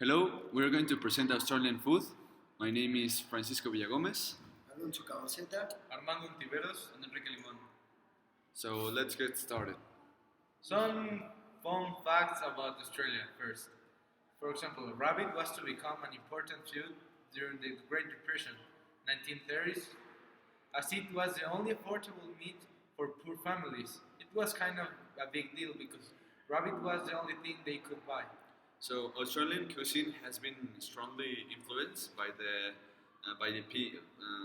Hello, we're going to present Australian food. My name is Francisco Villagomez. Alonso Cabaceta. Armando Ontiveros, and Enrique Limón. So let's get started. Some fun facts about Australia first. For example, rabbit was to become an important food during the Great Depression, 1930s, as it was the only affordable meat for poor families. It was kind of a big deal because rabbit was the only thing they could buy. So Australian cuisine has been strongly influenced by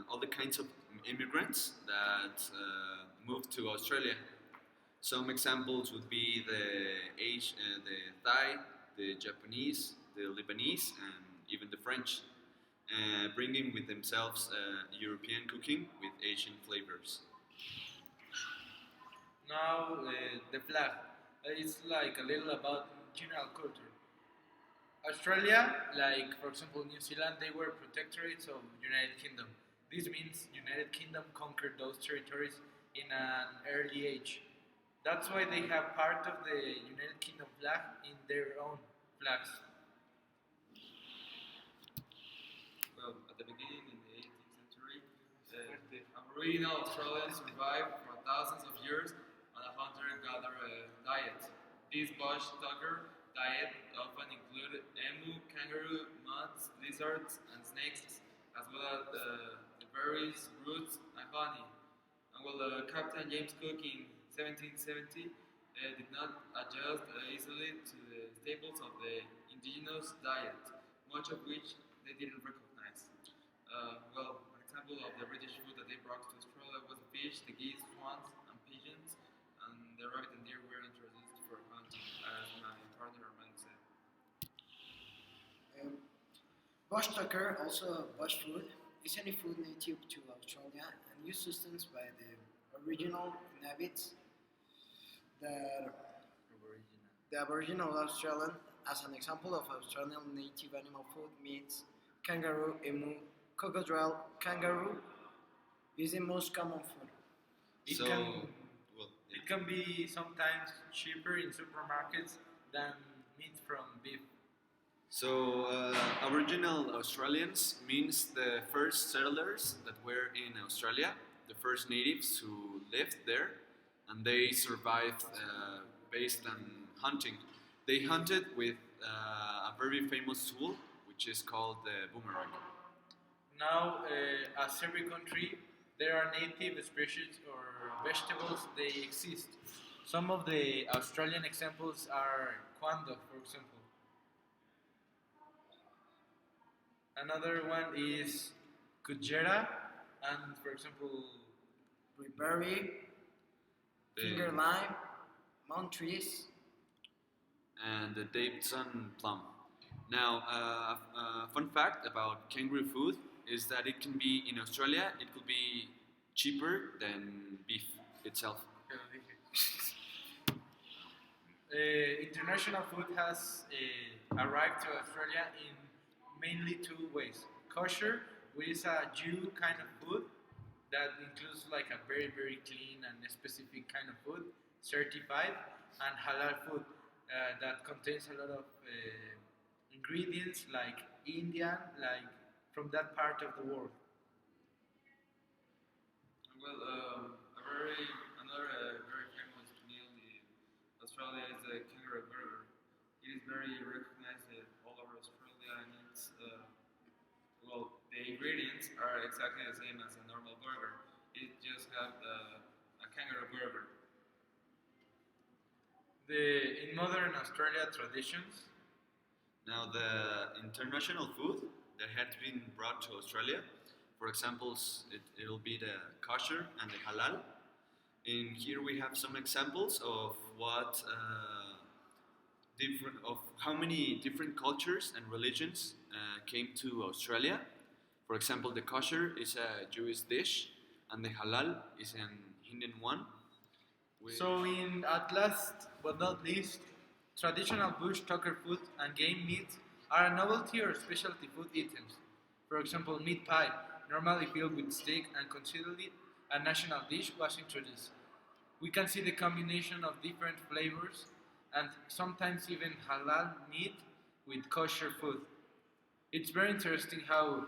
all the kinds of immigrants that moved to Australia. Some examples would be the Thai, the Japanese, the Lebanese, and even the French, bringing with themselves European cooking with Asian flavors. Now, the flag. It's like a little about general culture. Australia, like for example New Zealand, they were protectorates of United Kingdom. This means United Kingdom conquered those territories in an early age. That's why they have part of the United Kingdom flag in their own flags. Well, at the beginning in the 18th century, the Aboriginal Australians survived for thousands of years on a hunter-gatherer diet. This bush tucker diet often included emu, kangaroo, moths, lizards, and snakes, as well as the berries, roots, and honey. And while Captain James Cook in 1770 did not adjust easily to the staples of the indigenous diet, much of which they didn't recognize. An example of the British food that they brought to Australia was the fish, the geese, swans, and pigeons, and the rabbit and deer were introduced for hunting, as my partner Armando said. Bush tucker, also bush food, is any food native to Australia and used sustenance by the original inhabitants. The Aboriginal Australian, as an example of Australian native animal food, means kangaroo, emu, crocodile, kangaroo is the most common food. It So, can well, it can be sometimes cheaper in supermarkets than meat from beef. So Aboriginal Australians means the first settlers that were in Australia, the first natives who lived there, and they survived based on hunting. They hunted with a very famous tool, which is called the boomerang. Now, as every country, there are native species or vegetables. They exist. Some of the Australian examples are quando, for example. Another one is kujera, and for example, Blueberry, The- finger lime, mount trees. and the Davidson plum. Now, a fun fact about kangaroo food is that it can be in Australia. It could be cheaper than beef itself. International food has arrived to Australia in mainly two ways. Kosher, which is a Jew kind of food that includes like a very very clean and specific kind of food, certified, and halal food that contains a lot of ingredients like Indian, like from that part of the world. Another very famous meal in Australia is the kangaroo burger. It is very recognized all over Australia, and the ingredients are exactly the same as a normal burger. It just has a kangaroo burger. In modern Australia traditions, Now, the international food that had been brought to Australia, for example, it'll be the kosher and the halal. In here we have some examples of of how many different cultures and religions came to Australia. For example, the kosher is a Jewish dish, and the halal is an Indian one. so in at last but not least, traditional bush tucker food and game meat are a novelty or specialty food items. For example, meat pie, normally filled with steak and considered a national dish, was introduced. We can see the combination of different flavors and sometimes even halal meat with kosher food. It's very interesting how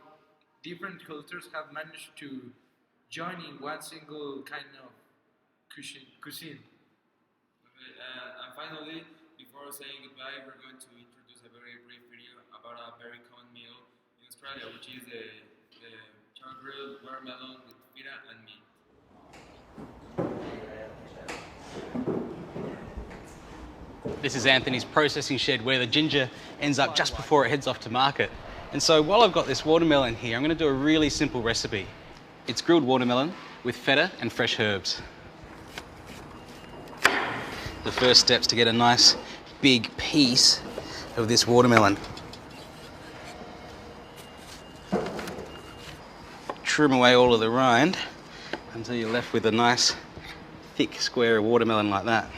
different cultures have managed to join in one single kind of cuisine. Okay, and finally, before saying goodbye, we're going to introduce a very brief video about a very common meal in Australia, which is the char-grilled watermelon with feta and meat. This is Anthony's processing shed where the ginger ends up just before it heads off to market. And so while I've got this watermelon here, I'm going to do a really simple recipe. It's grilled watermelon with feta and fresh herbs. The first step's to get a nice big piece of this watermelon. Trim away all of the rind until you're left with a nice thick square of watermelon like that.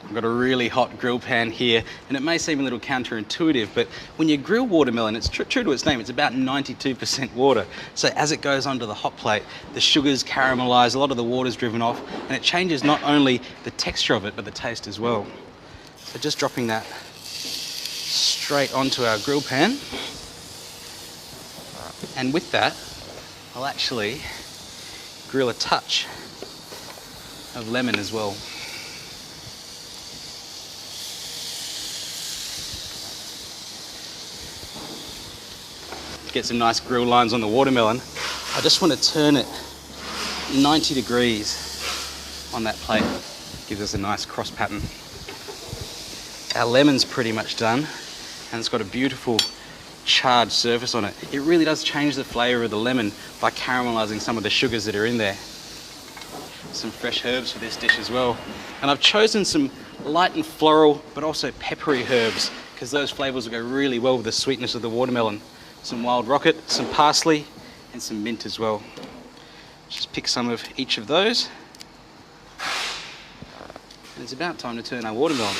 I've got a really hot grill pan here, and it may seem a little counterintuitive, but when you grill watermelon, it's true to its name, it's about 92% water. So as it goes onto the hot plate, the sugars caramelize, a lot of the water's driven off, and it changes not only the texture of it, but the taste as well. So just dropping that straight onto our grill pan. And with that, I'll actually grill a touch of lemon as well. Get some nice grill lines on the watermelon. I just want to turn it 90 degrees on that plate. Gives us a nice cross pattern. Our lemon's pretty much done, and it's got a beautiful charred surface on it. It really does change the flavour of the lemon by caramelising some of the sugars that are in there. Some fresh herbs for this dish as well. And I've chosen some light and floral, but also peppery herbs, because those flavours will go really well with the sweetness of the watermelon. Some wild rocket, some parsley, and some mint as well. Just pick some of each of those. And it's about time to turn our watermelon.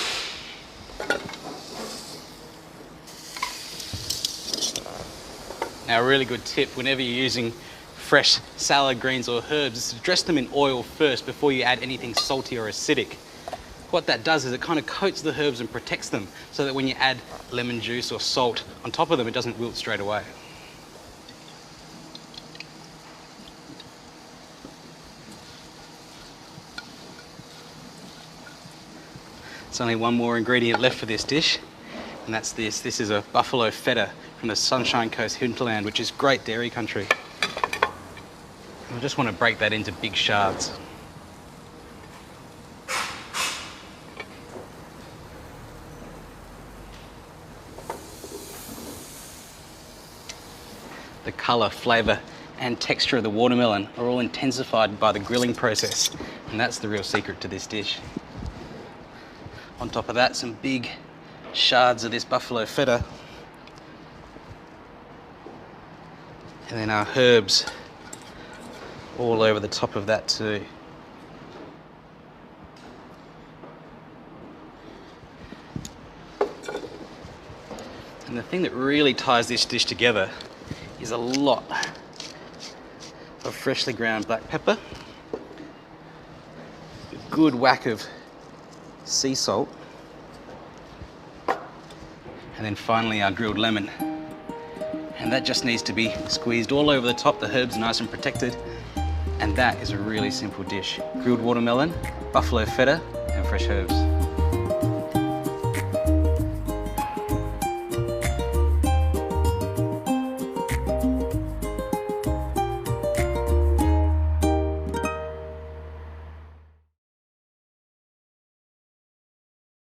Now, a really good tip whenever you're using fresh salad greens or herbs is to dress them in oil first before you add anything salty or acidic. What that does is it kind of coats the herbs and protects them so that when you add lemon juice or salt on top of them, it doesn't wilt straight away. There's only one more ingredient left for this dish, and that's this. This is a buffalo feta from the Sunshine Coast hinterland, which is great dairy country. And I just want to break that into big shards. The colour, flavour and texture of the watermelon are all intensified by the grilling process, and that's the real secret to this dish. On top of that, some big shards of this buffalo feta, and then our herbs all over the top of that too. And the thing that really ties this dish together is a lot of freshly ground black pepper, a good whack of sea salt, and then finally our grilled lemon. And that just needs to be squeezed all over the top. The herbs are nice and protected, and that is a really simple dish. Grilled watermelon, buffalo feta, and fresh herbs.